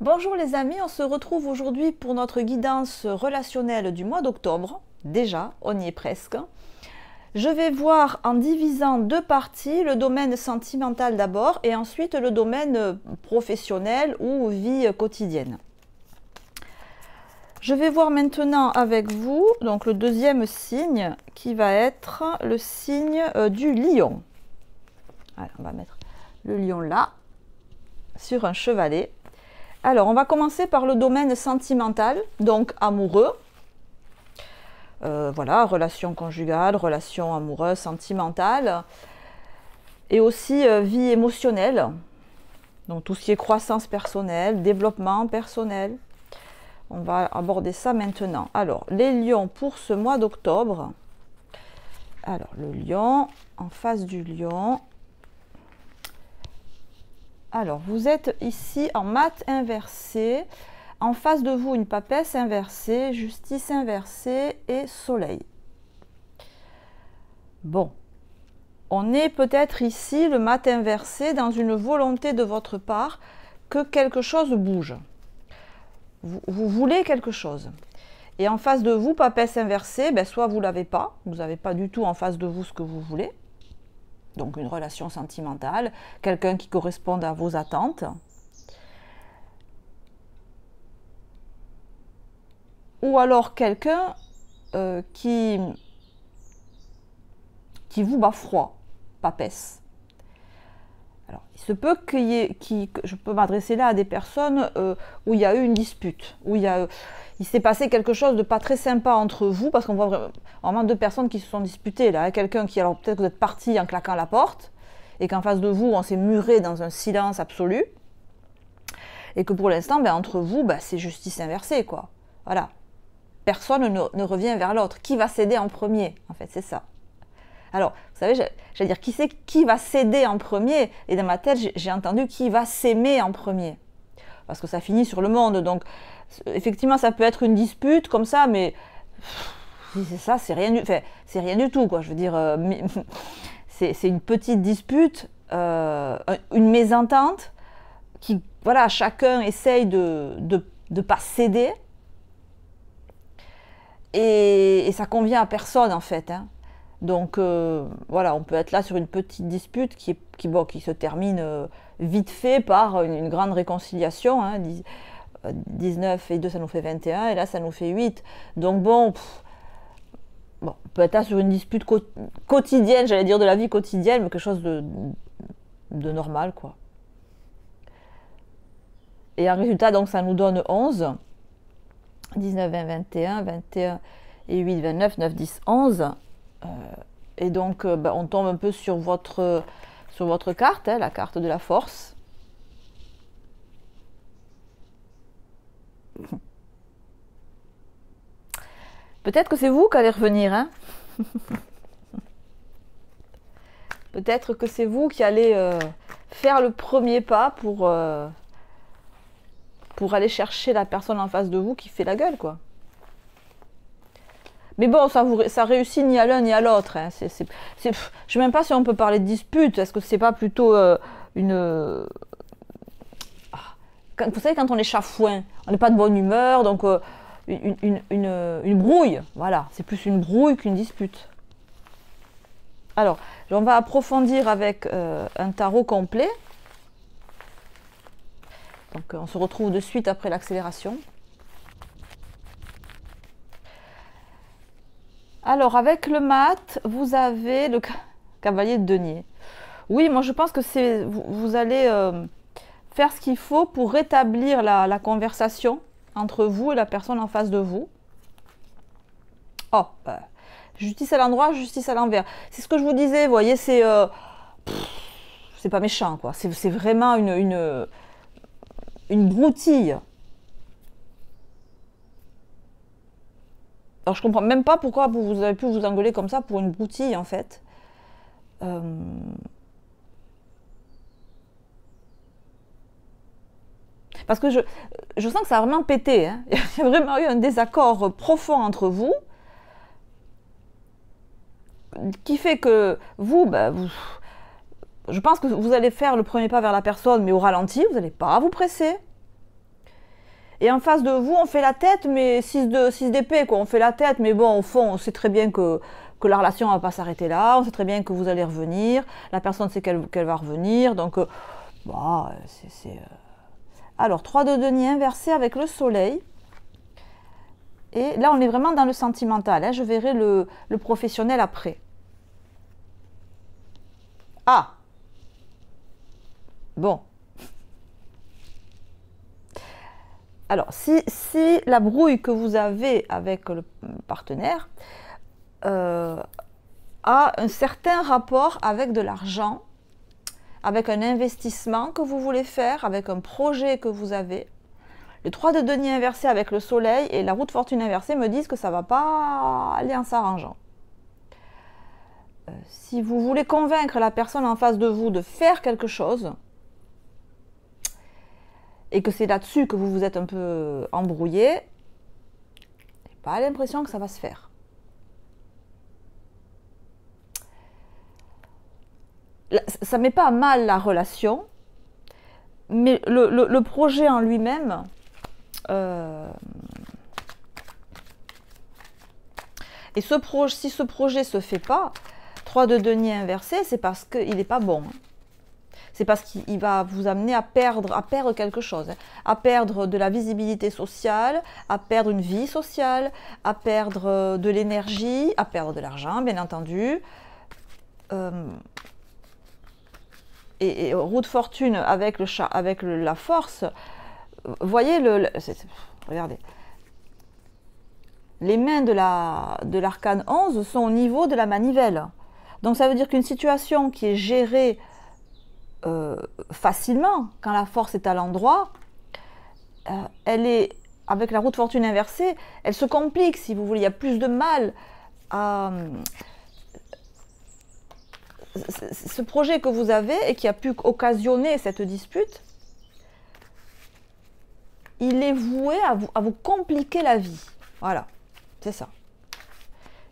Bonjour les amis, on se retrouve aujourd'hui pour notre guidance relationnelle du mois d'octobre. Déjà, on y est presque. Je vais voir en divisant deux parties, le domaine sentimental d'abord et ensuite le domaine professionnel ou vie quotidienne. Je vais voir maintenant avec vous donc le deuxième signe qui va être le signe du lion. Alors, on va mettre le lion là, sur un chevalet. Alors, on va commencer par le domaine sentimental, donc amoureux. Voilà, relation conjugale, relation amoureuse, sentimentale. Et aussi vie émotionnelle. Donc, tout ce qui est croissance personnelle, développement personnel. On va aborder ça maintenant. Alors, les lions pour ce mois d'octobre. Alors, le lion, en face du lion. Alors, vous êtes ici en mat inversé. En face de vous, une papesse inversée, justice inversée et soleil. Bon, on est peut-être ici, le mat inversé, dans une volonté de votre part que quelque chose bouge. Vous voulez quelque chose. Et en face de vous, papesse inversée, ben, soit vous ne l'avez pas, vous n'avez pas du tout en face de vous ce que vous voulez. Donc une relation sentimentale, quelqu'un qui corresponde à vos attentes. Ou alors quelqu'un qui vous bat froid, papesse. Alors, il se peut je peux m'adresser là à des personnes où il y a eu une dispute, où il s'est passé quelque chose de pas très sympa entre vous, parce qu'on voit vraiment deux personnes qui se sont disputées là. Quelqu'un qui, alors peut-être que vous êtes parti en claquant la porte, et qu'en face de vous, on s'est muré dans un silence absolu, et que pour l'instant, ben, entre vous, ben, c'est justice inversée, quoi. Voilà. Personne ne revient vers l'autre. Qui va céder en premier, en fait, c'est ça. Alors, vous savez, j'allais dire, qui va céder en premier? Et dans ma tête, j'ai entendu qui va s'aimer en premier. Parce que ça finit sur le monde. Donc, effectivement, ça peut être une dispute comme ça, mais si c'est ça, c'est rien du tout, quoi. Je veux dire, c'est une petite dispute, une mésentente, qui, voilà, chacun essaye de pas céder. Et ça convient à personne, en fait, hein. Donc voilà, on peut être là sur une petite dispute qui se termine vite fait par une grande réconciliation. Hein, 19 et 2, ça nous fait 21, et là, ça nous fait 8. Donc bon, on peut être là sur une dispute quotidienne, j'allais dire de la vie quotidienne, mais quelque chose de normal, quoi. Et en résultat, donc, ça nous donne 11. 19, 20, 21, 21 et 8, 29, 9, 10, 11. Et donc, on tombe un peu sur votre carte, hein, la carte de la force. Peut-être que c'est vous qui allez revenir, hein. Peut-être que c'est vous qui allez faire le premier pas pour aller chercher la personne en face de vous qui fait la gueule, quoi. Mais bon, ça réussit ni à l'un ni à l'autre. Hein. Je ne sais même pas si on peut parler de dispute. Est-ce que c'est pas plutôt vous savez, quand on est chafouin, on n'est pas de bonne humeur, donc une brouille. Voilà, c'est plus une brouille qu'une dispute. Alors, on va approfondir avec un tarot complet. Donc, on se retrouve de suite après l'accélération. Alors, avec le mat, vous avez le cavalier de denier. Oui, moi je pense que vous allez faire ce qu'il faut pour rétablir la conversation entre vous et la personne en face de vous. Oh, justice à l'endroit, justice à l'envers. C'est ce que je vous disais, vous voyez, c'est pas méchant, quoi. C'est vraiment une broutille. Alors je comprends même pas pourquoi vous avez pu vous engueuler comme ça pour une broutille, en fait. Parce que je sens que ça a vraiment pété, hein. Il y a vraiment eu un désaccord profond entre vous qui fait que vous, je pense que vous allez faire le premier pas vers la personne, mais au ralenti, vous n'allez pas vous presser. Et en face de vous, on fait la tête, mais 6 d'épée, quoi. On fait la tête, mais bon, au fond, on sait très bien que la relation ne va pas s'arrêter là. On sait très bien que vous allez revenir. La personne sait qu'elle va revenir. Donc, bah, Alors, 3 de denier inversé avec le soleil. Et là, on est vraiment dans le sentimental. Hein. Je verrai le professionnel après. Ah! Bon. Alors, si la brouille que vous avez avec le partenaire a un certain rapport avec de l'argent, avec un investissement que vous voulez faire, avec un projet que vous avez, le 3 de denier inversé avec le soleil et la roue de fortune inversée me disent que ça ne va pas aller en s'arrangeant. Si vous voulez convaincre la personne en face de vous de faire quelque chose, et que c'est là-dessus que vous vous êtes un peu embrouillé, j'ai pas l'impression que ça va se faire. Ça ne met pas à mal la relation, mais le projet en lui-même, et si ce projet ne se fait pas, 3 de denier inversé, c'est parce qu'il n'est pas bon. C'est parce qu'il va vous amener à perdre quelque chose, à perdre de la visibilité sociale, à perdre une vie sociale, à perdre de l'énergie, à perdre de l'argent, bien entendu. Et roue de fortune avec la force, voyez, regardez, les mains de l'arcane 11 sont au niveau de la manivelle. Donc ça veut dire qu'une situation qui est gérée facilement, quand la force est à l'endroit, elle est, avec la roue de fortune inversée, elle se complique, si vous voulez, il y a plus de mal à... Ce projet que vous avez et qui a pu occasionner cette dispute, il est voué à vous compliquer la vie. Voilà, c'est ça.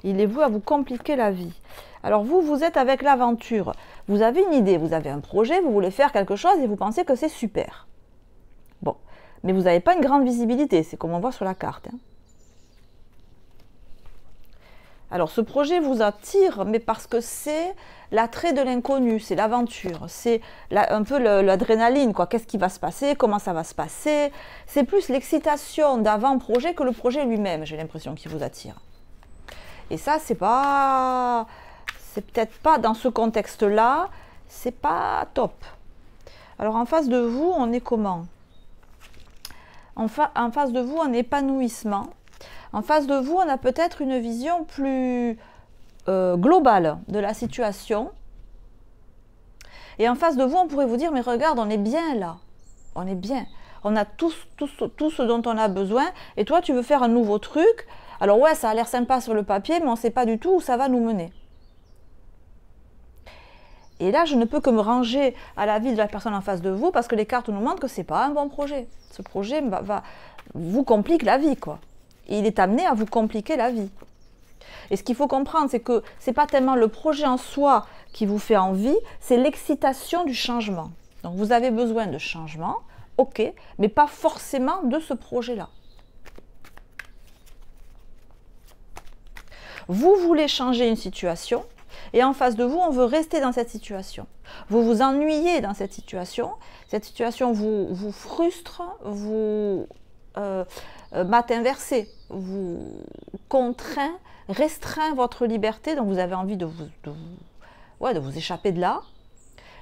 Il est voué à vous compliquer la vie. Alors vous êtes avec l'aventure. Vous avez une idée, vous avez un projet, vous voulez faire quelque chose et vous pensez que c'est super. Bon, mais vous n'avez pas une grande visibilité, c'est comme on voit sur la carte. Hein. Alors ce projet vous attire, mais parce que c'est l'attrait de l'inconnu, c'est l'aventure, c'est un peu l'adrénaline, quoi. Qu'est-ce qui va se passer, comment ça va se passer. C'est plus l'excitation d'avant-projet que le projet lui-même, j'ai l'impression, qui vous attire. Et ça, c'est peut-être pas dans ce contexte-là, c'est pas top. Alors en face de vous, on est comment? En face de vous, un épanouissement. En face de vous, on a peut-être une vision plus globale de la situation. Et en face de vous, on pourrait vous dire, mais regarde, on est bien là. On est bien. On a tout ce dont on a besoin. Et toi, tu veux faire un nouveau truc. Alors ouais, ça a l'air sympa sur le papier, mais on ne sait pas du tout où ça va nous mener. Et là, je ne peux que me ranger à l'avis de la personne en face de vous parce que les cartes nous montrent que ce n'est pas un bon projet. Ce projet vous complique la vie, quoi. Il est amené à vous compliquer la vie. Et ce qu'il faut comprendre, c'est que ce n'est pas tellement le projet en soi qui vous fait envie, c'est l'excitation du changement. Donc vous avez besoin de changement, ok, mais pas forcément de ce projet-là. Vous voulez changer une situation, et en face de vous, on veut rester dans cette situation. Vous vous ennuyez dans cette situation vous frustre, vous mat inversé, vous contraint, restreint votre liberté, donc vous avez envie de vous échapper de là.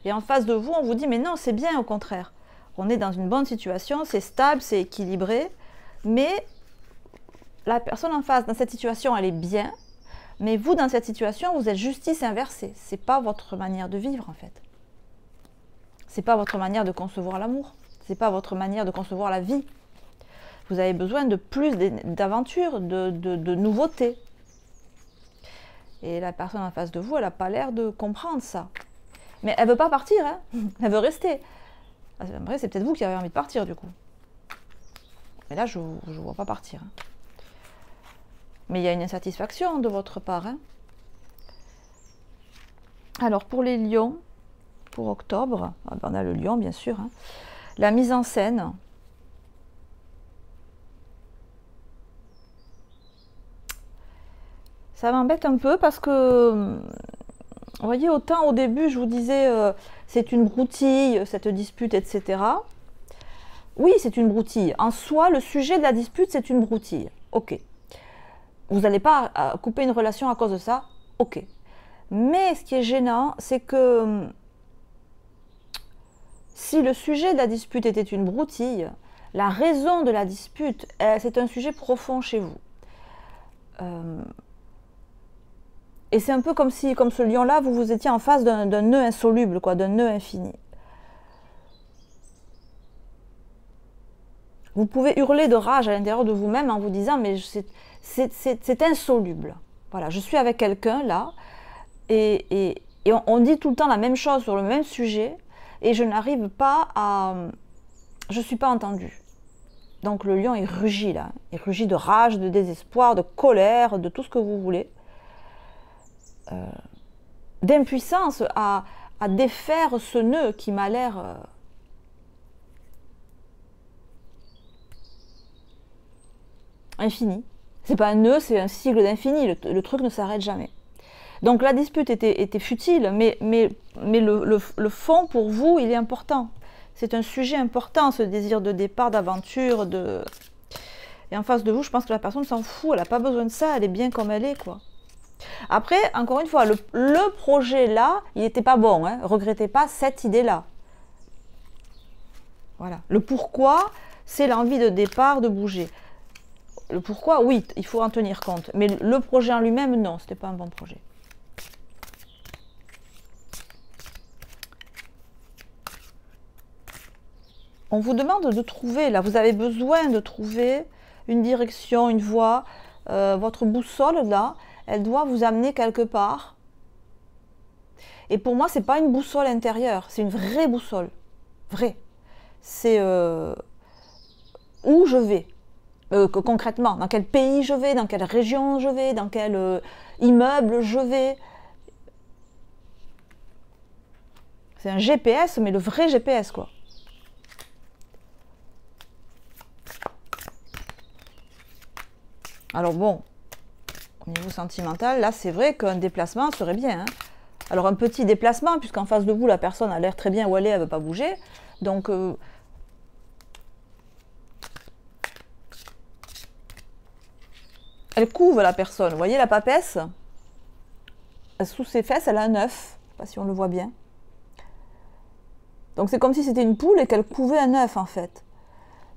Et en face de vous, on vous dit, mais non, c'est bien au contraire. On est dans une bonne situation, c'est stable, c'est équilibré, mais la personne en face, dans cette situation, elle est bien, mais vous, dans cette situation, vous êtes justice inversée. Ce n'est pas votre manière de vivre, en fait. Ce n'est pas votre manière de concevoir l'amour. Ce n'est pas votre manière de concevoir la vie. Vous avez besoin de plus d'aventures, de nouveautés. Et la personne en face de vous, elle n'a pas l'air de comprendre ça. Mais elle ne veut pas partir, hein. Elle veut rester. Après, c'est peut-être vous qui avez envie de partir, du coup. Mais là, je ne vois pas partir. Hein. Mais il y a une insatisfaction de votre part. Hein. Alors, pour les lions, pour octobre, on a le lion, bien sûr. Hein. La mise en scène. Ça m'embête un peu parce que, vous voyez, autant au début je vous disais c'est une broutille, cette dispute, etc. Oui, c'est une broutille. En soi, le sujet de la dispute, c'est une broutille. Ok. Vous n'allez pas couper une relation à cause de ça. Ok. Mais ce qui est gênant, c'est que si le sujet de la dispute était une broutille, la raison de la dispute, c'est un sujet profond chez vous. Et c'est un peu comme si, comme ce lion-là, vous étiez en face d'un nœud insoluble, quoi, d'un nœud infini. Vous pouvez hurler de rage à l'intérieur de vous-même en vous disant, mais c'est insoluble. Voilà, je suis avec quelqu'un là, et on dit tout le temps la même chose sur le même sujet, et je n'arrive pas à... Je ne suis pas entendue. Donc le lion, il rugit là. Il rugit de rage, de désespoir, de colère, de tout ce que vous voulez. D'impuissance à défaire ce nœud qui m'a l'air... infini. C'est pas un nœud, c'est un sigle d'infini. Le truc ne s'arrête jamais. Donc la dispute était futile, mais le fond pour vous, il est important. C'est un sujet important, ce désir de départ, d'aventure, de... Et en face de vous, je pense que la personne s'en fout, elle n'a pas besoin de ça, elle est bien comme elle est, quoi. Après, encore une fois, le projet là, il n'était pas bon, hein. Regrettez pas cette idée-là. Voilà. Le pourquoi, c'est l'envie de départ, de bouger. Le pourquoi, oui, il faut en tenir compte. Mais le projet en lui-même, non, ce n'était pas un bon projet. On vous demande de trouver, là, vous avez besoin de trouver une direction, une voie. Votre boussole, là, elle doit vous amener quelque part. Et pour moi, ce n'est pas une boussole intérieure, c'est une vraie boussole. Vraie. C'est où je vais. Concrètement, dans quel pays je vais, dans quelle région je vais, dans quel immeuble je vais. C'est un GPS, mais le vrai GPS, quoi. Alors bon, au niveau sentimental, là, c'est vrai qu'un déplacement serait bien. Hein. Alors un petit déplacement, puisqu'en face de vous, la personne a l'air très bien où elle est, elle ne veut pas bouger. Donc... elle couve la personne. Vous voyez la papesse? Sous ses fesses, elle a un œuf. Je ne sais pas si on le voit bien. Donc c'est comme si c'était une poule et qu'elle couvait un œuf en fait.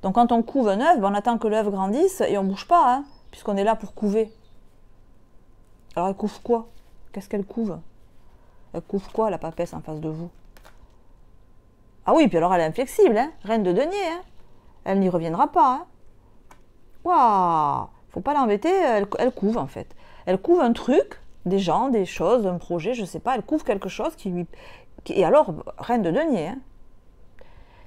Donc quand on couve un œuf, ben, on attend que l'œuf grandisse et on ne bouge pas, hein, puisqu'on est là pour couver. Alors elle couve quoi? Qu'est-ce qu'elle couve? Elle couve quoi la papesse en face de vous? Ah oui, puis alors elle est inflexible, hein, reine de denier. Hein. Elle n'y reviendra pas. Hein. Waouh! Faut pas l'embêter, elle couve en fait. Elle couve un truc, des gens, des choses, un projet, je sais pas, elle couvre quelque chose qui lui... Et alors, reine de denier. Hein.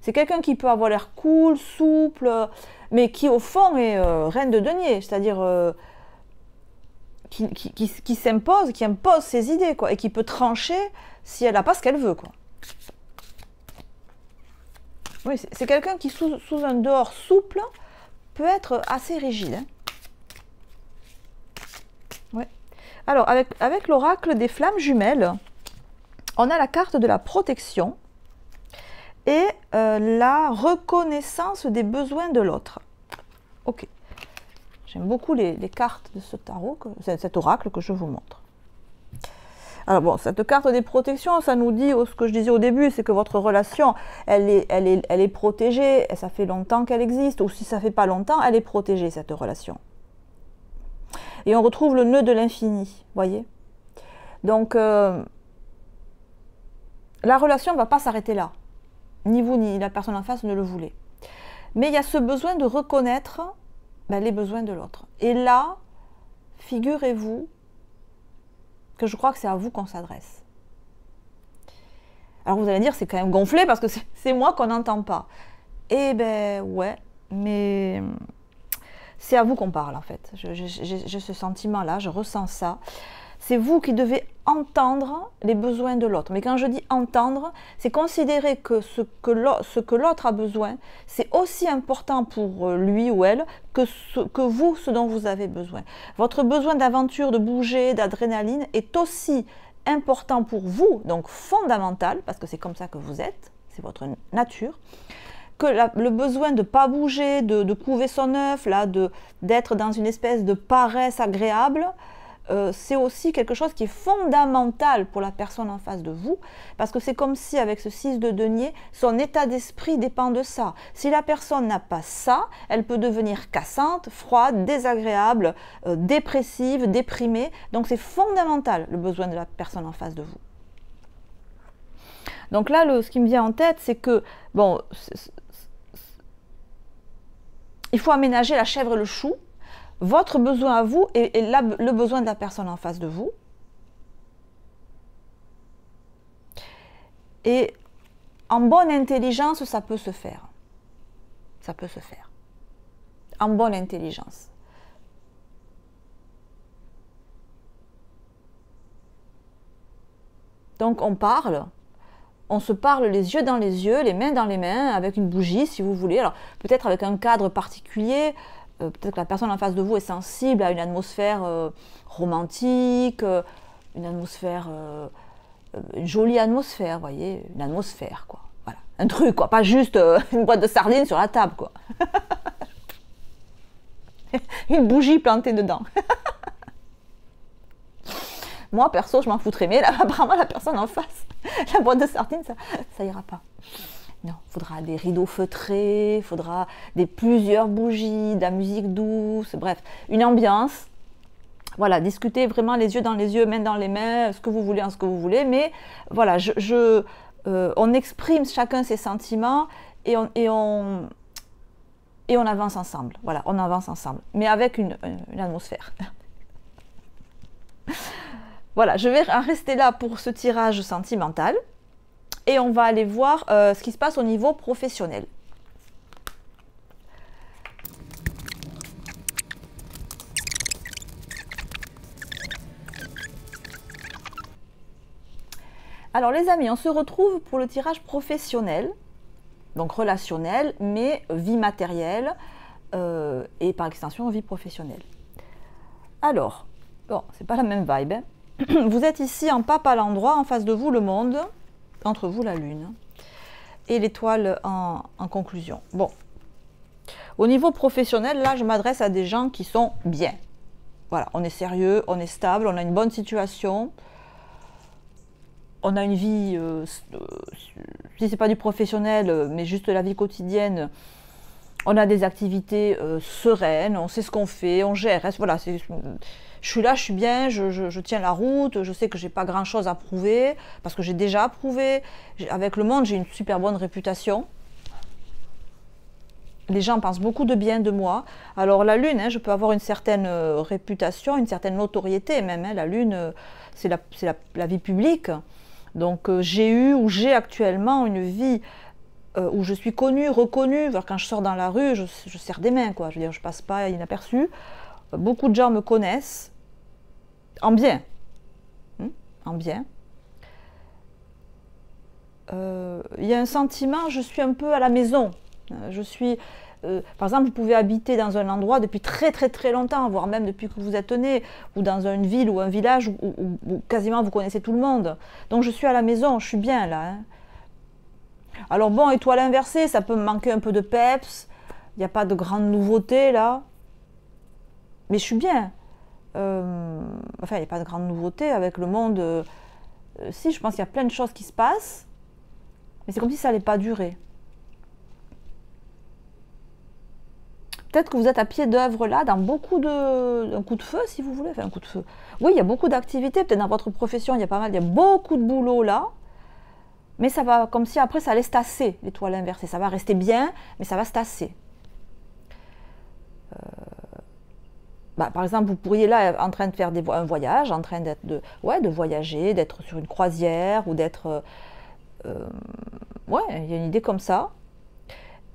C'est quelqu'un qui peut avoir l'air cool, souple, mais qui au fond est reine de denier, c'est-à-dire qui s'impose, qui impose ses idées, quoi, et qui peut trancher si elle n'a pas ce qu'elle veut, quoi. Oui, c'est quelqu'un qui, sous un dehors souple, peut être assez rigide. Hein. Ouais. Alors, avec l'oracle des flammes jumelles, on a la carte de la protection et la reconnaissance des besoins de l'autre. Ok. J'aime beaucoup les cartes de ce tarot, cet oracle que je vous montre. Alors bon, cette carte des protections, ça nous dit, ce que je disais au début, c'est que votre relation, elle est protégée, et ça fait longtemps qu'elle existe, ou si ça fait pas longtemps, elle est protégée, cette relation. Et on retrouve le nœud de l'infini, voyez. Donc, la relation ne va pas s'arrêter là. Ni vous, ni la personne en face ne le voulez. Mais il y a ce besoin de reconnaître les besoins de l'autre. Et là, figurez-vous que je crois que c'est à vous qu'on s'adresse. Alors vous allez dire, c'est quand même gonflé parce que c'est moi qu'on n'entend pas. Eh ben ouais, mais c'est à vous qu'on parle en fait. J'ai ce sentiment-là, je ressens ça. C'est vous qui devez entendre les besoins de l'autre. Mais quand je dis entendre, c'est considérer que ce que l'autre a besoin, c'est aussi important pour lui ou elle que vous, ce dont vous avez besoin. Votre besoin d'aventure, de bouger, d'adrénaline est aussi important pour vous, donc fondamental, parce que c'est comme ça que vous êtes, c'est votre nature, que le besoin de ne pas bouger, de couver son œuf, d'être dans une espèce de paresse agréable, c'est aussi quelque chose qui est fondamental pour la personne en face de vous, parce que c'est comme si avec ce 6 de denier, son état d'esprit dépend de ça. Si la personne n'a pas ça, elle peut devenir cassante, froide, désagréable, dépressive, déprimée. Donc c'est fondamental le besoin de la personne en face de vous. Donc là, ce qui me vient en tête, c'est que, bon, il faut aménager la chèvre et le chou, votre besoin à vous et le besoin de la personne en face de vous. Et en bonne intelligence, ça peut se faire. Ça peut se faire. En bonne intelligence. Donc on parle. On se parle les yeux dans les yeux, les mains dans les mains, avec une bougie si vous voulez. Alors peut-être avec un cadre particulier, peut-être que la personne en face de vous est sensible à une atmosphère romantique, une atmosphère, une jolie atmosphère, vous voyez, une atmosphère quoi. Voilà, un truc quoi, pas juste une boîte de sardines sur la table quoi. Une bougie plantée dedans. Moi, perso, je m'en foutrais, mais là, apparemment, la personne en face, la boîte de sardines, ça ira pas. Non, il faudra des rideaux feutrés, il faudra plusieurs bougies, de la musique douce, bref, une ambiance. Voilà, discutez vraiment les yeux dans les yeux, main dans les mains, ce que vous voulez, en ce que vous voulez, mais voilà, on exprime chacun ses sentiments et on avance ensemble. Voilà, on avance ensemble, mais avec une atmosphère. Voilà, je vais rester là pour ce tirage sentimental et on va aller voir ce qui se passe au niveau professionnel. Alors les amis, on se retrouve pour le tirage professionnel, donc relationnel, mais vie matérielle et par extension vie professionnelle. Alors, bon, c'est pas la même vibe, hein. Vous êtes ici en pape à l'endroit, en face de vous le monde, entre vous la lune, et l'étoile en conclusion. Bon, au niveau professionnel, là je m'adresse à des gens qui sont bien. Voilà, on est sérieux, on est stable, on a une bonne situation, on a une vie, si c'est pas du professionnel, mais juste la vie quotidienne, on a des activités sereines, on sait ce qu'on fait, on gère, voilà, je suis là, je suis bien, je tiens la route, je sais que j'ai pas grand chose à prouver, parce que j'ai déjà prouvé, avec le monde j'ai une super bonne réputation. Les gens pensent beaucoup de bien de moi. Alors la lune, hein, je peux avoir une certaine réputation, une certaine notoriété même, hein. La lune, c'est la vie publique. Donc j'ai eu ou j'ai actuellement une vie où je suis connue, reconnue. Quand je sors dans la rue, je serre des mains, quoi. Je veux dire, je passe pas inaperçu. Beaucoup de gens me connaissent en bien. En bien. Il y a un sentiment, je suis un peu à la maison. Je suis, par exemple, vous pouvez habiter dans un endroit depuis très très très longtemps, voire même depuis que vous êtes né, ou dans une ville ou un village où quasiment vous connaissez tout le monde. Donc je suis à la maison, je suis bien là. Hein. Alors bon, étoile inversée, ça peut me manquer un peu de peps. Il n'y a pas de grande nouveauté là. Mais je suis bien. Enfin, il n'y a pas de grande nouveauté avec le monde. Si, je pense qu'il y a plein de choses qui se passent, mais c'est comme si ça n'allait pas durer. Peut-être que vous êtes à pied d'œuvre là, dans beaucoup un coup de feu, si vous voulez. Enfin, un coup de feu. Oui, il y a beaucoup d'activités. Peut-être dans votre profession, il y a beaucoup de boulot là. Mais ça va, comme si après, ça allait se tasser, l'étoile inversée. Ça va rester bien, mais ça va se tasser. Par exemple, vous pourriez là en train de faire un voyage, en train de voyager, d'être sur une croisière ou d'être... ouais, il y a une idée comme ça.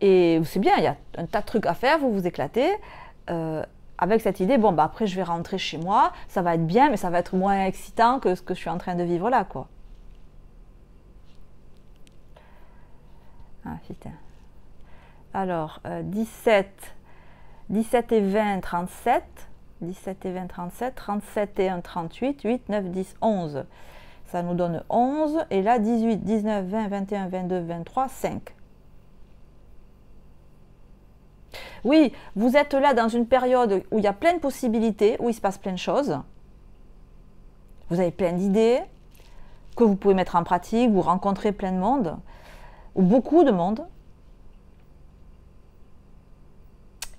Et c'est bien, il y a un tas de trucs à faire, vous vous éclatez. avec cette idée, bon, bah après je vais rentrer chez moi, ça va être bien, mais ça va être moins excitant que ce que je suis en train de vivre là, quoi. Ah, putain. Alors, 17 et 20, 37. 17 et 20, 37. 37 et 1, 38. 8, 9, 10, 11. Ça nous donne 11. Et là, 18, 19, 20, 21, 22, 23, 5. Oui, vous êtes là dans une période où il y a plein de possibilités, où il se passe plein de choses. Vous avez plein d'idées que vous pouvez mettre en pratique, vous rencontrez plein de monde, ou beaucoup de monde.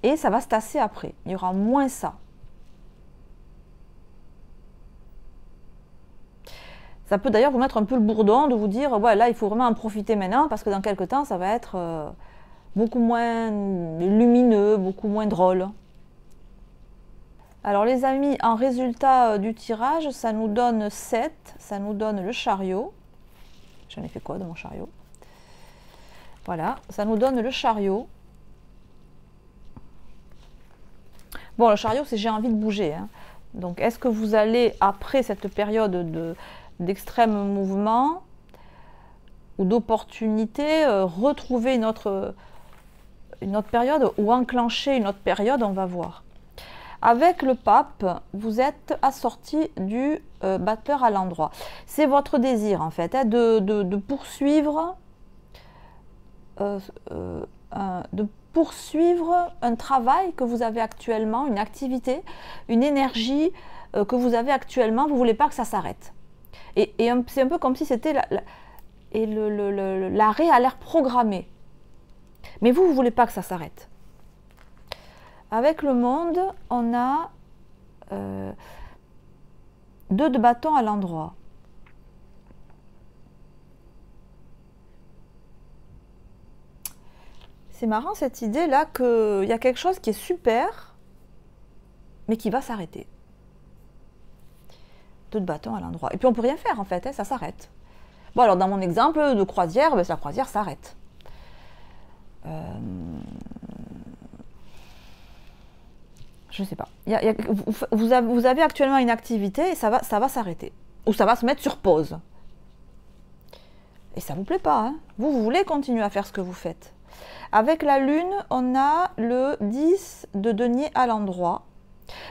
Et ça va se tasser après. Il y aura moins ça. Ça peut d'ailleurs vous mettre un peu le bourdon de vous dire, ouais, là, il faut vraiment en profiter maintenant, parce que dans quelques temps, ça va être beaucoup moins lumineux, beaucoup moins drôle. Alors les amis, en résultat du tirage, ça nous donne 7, ça nous donne le chariot. J'en ai fait quoi de mon chariot? Voilà, ça nous donne le chariot. Bon, le chariot, c'est j'ai envie de bouger. Hein. Donc, est-ce que vous allez, après cette période d'extrême mouvement ou d'opportunité, retrouver une autre période ou enclencher une autre période? On va voir. Avec le pape, vous êtes assorti du batteur à l'endroit. C'est votre désir, en fait, hein, de poursuivre un travail que vous avez actuellement, une activité, une énergie que vous avez actuellement, vous ne voulez pas que ça s'arrête. Et c'est un peu comme si c'était l'arrêt a l'air programmé. Mais vous ne voulez pas que ça s'arrête. Avec le monde, on a 2 de bâton à l'endroit. C'est marrant cette idée là qu'il y a quelque chose qui est super, mais qui va s'arrêter. 2 de bâton à l'endroit. Et puis on peut rien faire en fait, hein, ça s'arrête. Bon alors dans mon exemple de croisière, ben, la croisière s'arrête. Je ne sais pas. Vous avez actuellement une activité et ça va s'arrêter. Ou ça va se mettre sur pause. Et ça ne vous plaît pas. Hein. Vous voulez continuer à faire ce que vous faites. Avec la lune, on a le 10 de denier à l'endroit.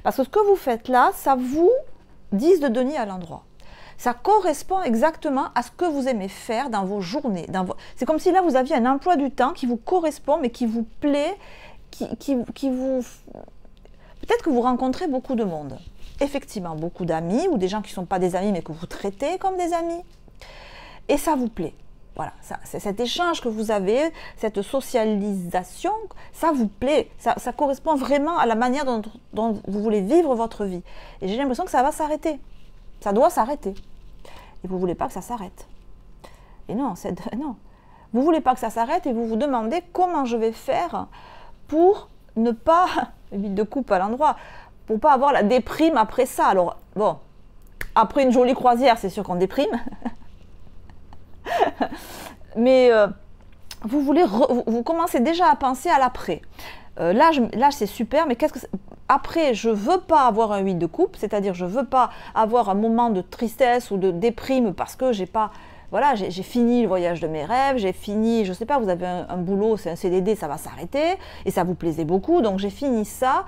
Parce que ce que vous faites là, ça vous 10 de denier à l'endroit. Ça correspond exactement à ce que vous aimez faire dans vos journées. C'est comme si là, vous aviez un emploi du temps qui vous correspond, mais qui vous plaît, qui vous... Peut-être que vous rencontrez beaucoup de monde. Effectivement, beaucoup d'amis, ou des gens qui ne sont pas des amis, mais que vous traitez comme des amis. Et ça vous plaît. Voilà, c'est cet échange que vous avez, cette socialisation, ça vous plaît, ça correspond vraiment à la manière dont vous voulez vivre votre vie. Et j'ai l'impression que ça va s'arrêter, ça doit s'arrêter. Et vous ne voulez pas que ça s'arrête. Et non, non. Vous ne voulez pas que ça s'arrête et vous vous demandez comment je vais faire pour ne pas, évite de coupe à l'endroit, pour ne pas avoir la déprime après ça. Alors, bon, après une jolie croisière, c'est sûr qu'on déprime. Mais vous commencez déjà à penser à l'après. Là c'est super, mais qu'est-ce que après, je ne veux pas avoir un 8 de coupe, c'est-à-dire je ne veux pas avoir un moment de tristesse ou de déprime parce que j'ai pas, voilà, j'ai fini le voyage de mes rêves, j'ai fini, je ne sais pas, vous avez un boulot, c'est un CDD, ça va s'arrêter, et ça vous plaisait beaucoup, donc j'ai fini ça.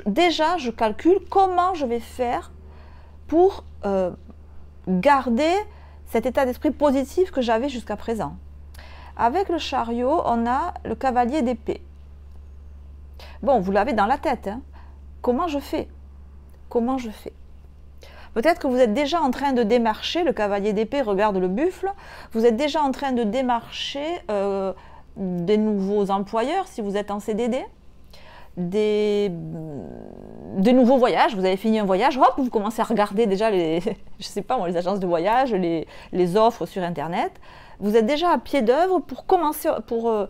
Déjà, je calcule comment je vais faire pour garder cet état d'esprit positif que j'avais jusqu'à présent. Avec le chariot, on a le cavalier d'épée. Bon, vous l'avez dans la tête. Hein. Comment je fais? Comment je fais? Peut-être que vous êtes déjà en train de démarcher, le cavalier d'épée regarde le buffle, vous êtes déjà en train de démarcher des nouveaux employeurs si vous êtes en CDD, des nouveaux voyages, vous avez fini un voyage, hop, vous commencez à regarder déjà les, je sais pas moi, les agences de voyage, les offres sur internet, vous êtes déjà à pied d'œuvre pour commencer, pour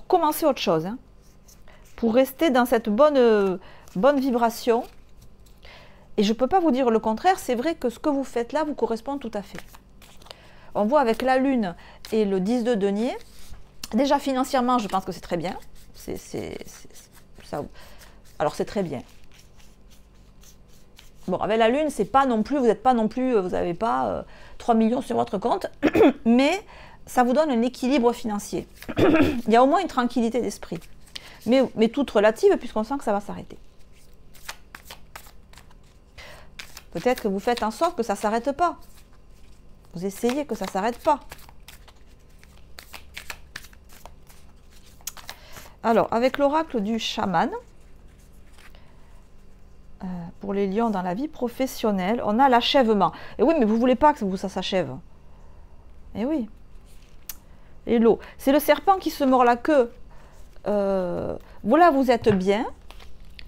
commencer autre chose, hein, pour rester dans cette bonne vibration. Et je ne peux pas vous dire le contraire, c'est vrai que ce que vous faites là vous correspond tout à fait. On voit avec la lune et le 10 de denier, déjà financièrement je pense que c'est très bien, alors c'est très bien. Bon, avec la Lune, c'est pas non plus, vous n'êtes pas non plus, vous n'avez pas 3 millions sur votre compte, mais ça vous donne un équilibre financier. Il y a au moins une tranquillité d'esprit, mais toute relative, puisqu'on sent que ça va s'arrêter. Peut-être que vous faites en sorte que ça ne s'arrête pas. Vous essayez que ça ne s'arrête pas. Alors, avec l'oracle du chaman, pour les lions dans la vie professionnelle, on a l'achèvement. Et oui, mais vous ne voulez pas que ça s'achève. Et oui. Et l'eau. C'est le serpent qui se mord la queue. Voilà, vous êtes bien,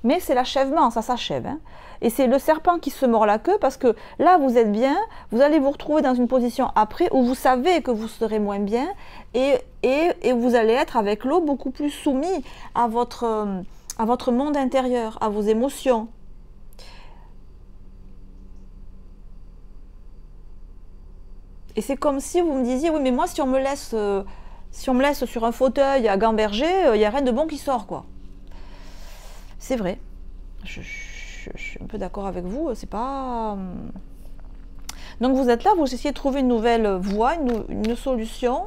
mais c'est l'achèvement, ça s'achève. Hein. Et c'est le serpent qui se mord la queue parce que là, vous êtes bien, vous allez vous retrouver dans une position après où vous savez que vous serez moins bien et vous allez être avec l'eau beaucoup plus soumis à votre monde intérieur, à vos émotions. Et c'est comme si vous me disiez, oui, mais moi, si on me laisse sur un fauteuil à gamberger, il n'y a rien de bon qui sort, quoi. C'est vrai. Je suis un peu d'accord avec vous. C'est pas... Donc, vous êtes là, vous essayez de trouver une nouvelle voie, une solution.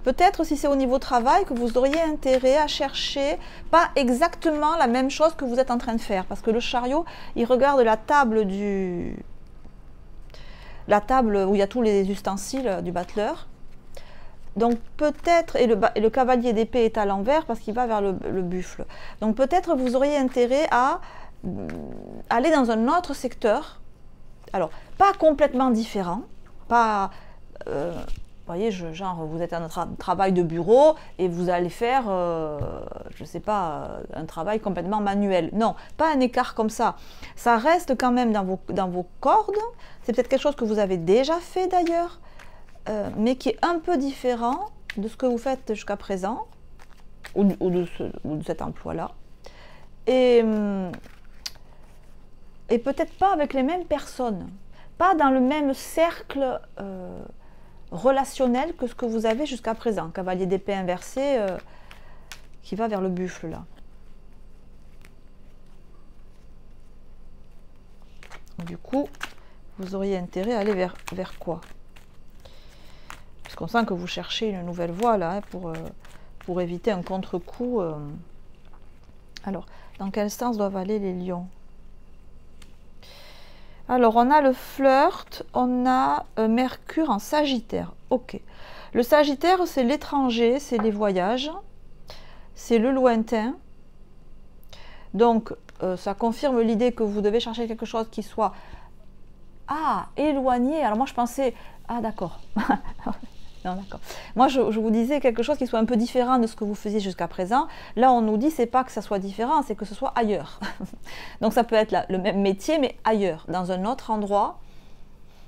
Peut-être si c'est au niveau travail que vous auriez intérêt à chercher pas exactement la même chose que vous êtes en train de faire. Parce que le chariot, il regarde la table où il y a tous les ustensiles du battleur. Donc peut-être, et le cavalier d'épée est à l'envers parce qu'il va vers le buffle. Donc peut-être vous auriez intérêt à aller dans un autre secteur. Alors, pas complètement différent, pas... vous voyez, genre, vous êtes à un travail de bureau et vous allez faire, je ne sais pas, un travail complètement manuel. Non, pas un écart comme ça. Ça reste quand même dans vos cordes. C'est peut-être quelque chose que vous avez déjà fait d'ailleurs, mais qui est un peu différent de ce que vous faites jusqu'à présent, ou de cet emploi-là. Et peut-être pas avec les mêmes personnes, pas dans le même cercle relationnel que ce que vous avez jusqu'à présent. Cavalier d'épée inversé qui va vers le buffle là. Du coup, vous auriez intérêt à aller vers quoi? Parce qu'on sent que vous cherchez une nouvelle voie là, hein, pour éviter un contre-coup. Alors, dans quel sens doivent aller les lions? Alors, on a le flirt, on a Mercure en Sagittaire. Ok. Le Sagittaire, c'est l'étranger, c'est les voyages, c'est le lointain. Donc, ça confirme l'idée que vous devez chercher quelque chose qui soit éloigné. Alors moi, je pensais... Ah, d'accord. Non, d'accord. Moi, je vous disais quelque chose qui soit un peu différent de ce que vous faisiez jusqu'à présent. Là, on nous dit, c'est pas que ça soit différent, c'est que ce soit ailleurs. Donc, ça peut être le même métier, mais ailleurs, dans un autre endroit.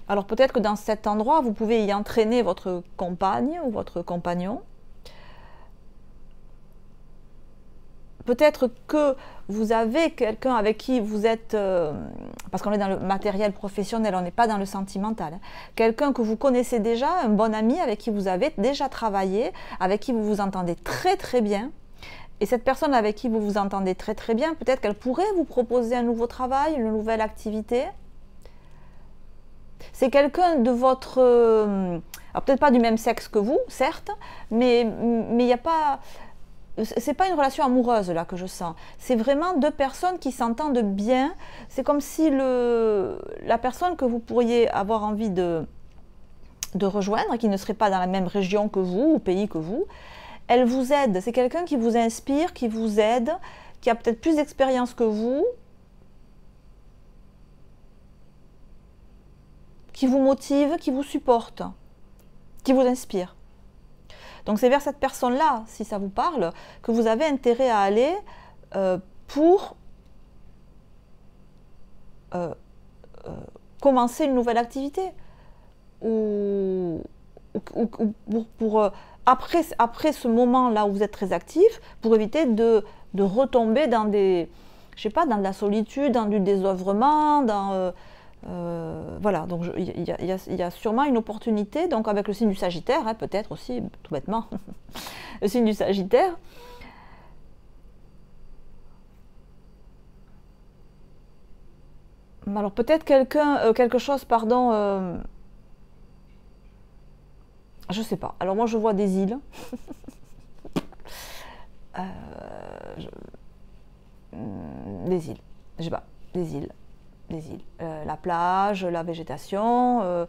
Alors, peut-être que dans cet endroit, vous pouvez y entraîner votre compagne ou votre compagnon. Peut-être que vous avez quelqu'un avec qui vous êtes, parce qu'on est dans le matériel professionnel, on n'est pas dans le sentimental, hein. Quelqu'un que vous connaissez déjà, un bon ami avec qui vous avez déjà travaillé, avec qui vous vous entendez très très bien. Et cette personne avec qui vous vous entendez très très bien, peut-être qu'elle pourrait vous proposer un nouveau travail, une nouvelle activité. C'est quelqu'un de votre... alors peut-être pas du même sexe que vous, certes, mais il n'y a pas... C'est pas une relation amoureuse là que je sens. C'est vraiment deux personnes qui s'entendent bien. C'est comme si la personne que vous pourriez avoir envie de rejoindre, qui ne serait pas dans la même région que vous ou pays que vous, elle vous aide. C'est quelqu'un qui vous inspire, qui vous aide, qui a peut-être plus d'expérience que vous, qui vous motive, qui vous supporte, qui vous inspire. Donc c'est vers cette personne-là, si ça vous parle, que vous avez intérêt à aller pour commencer une nouvelle activité. Ou pour après ce moment-là où vous êtes très actif, pour éviter de retomber dans des, je sais pas, dans de la solitude, dans du désœuvrement, dans Voilà, donc il y a sûrement une opportunité, donc avec le signe du Sagittaire, hein, peut-être aussi, tout bêtement, le signe du Sagittaire. Alors peut-être quelque chose, pardon, je sais pas. Alors moi je vois des îles. Des îles, je sais pas, des îles. La plage, la végétation,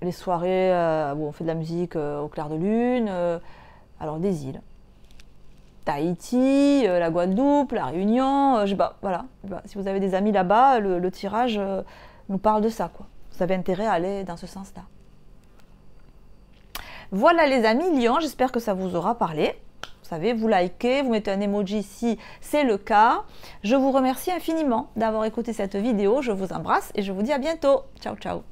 les soirées où on fait de la musique au clair de lune, alors des îles. Tahiti, la Guadeloupe, la Réunion, je sais pas, voilà. Si vous avez des amis là-bas, le tirage nous parle de ça, quoi. Vous avez intérêt à aller dans ce sens-là. Voilà les amis, Lion, j'espère que ça vous aura parlé. Vous savez, vous likez, vous mettez un emoji si c'est le cas. Je vous remercie infiniment d'avoir écouté cette vidéo. Je vous embrasse et je vous dis à bientôt. Ciao, ciao.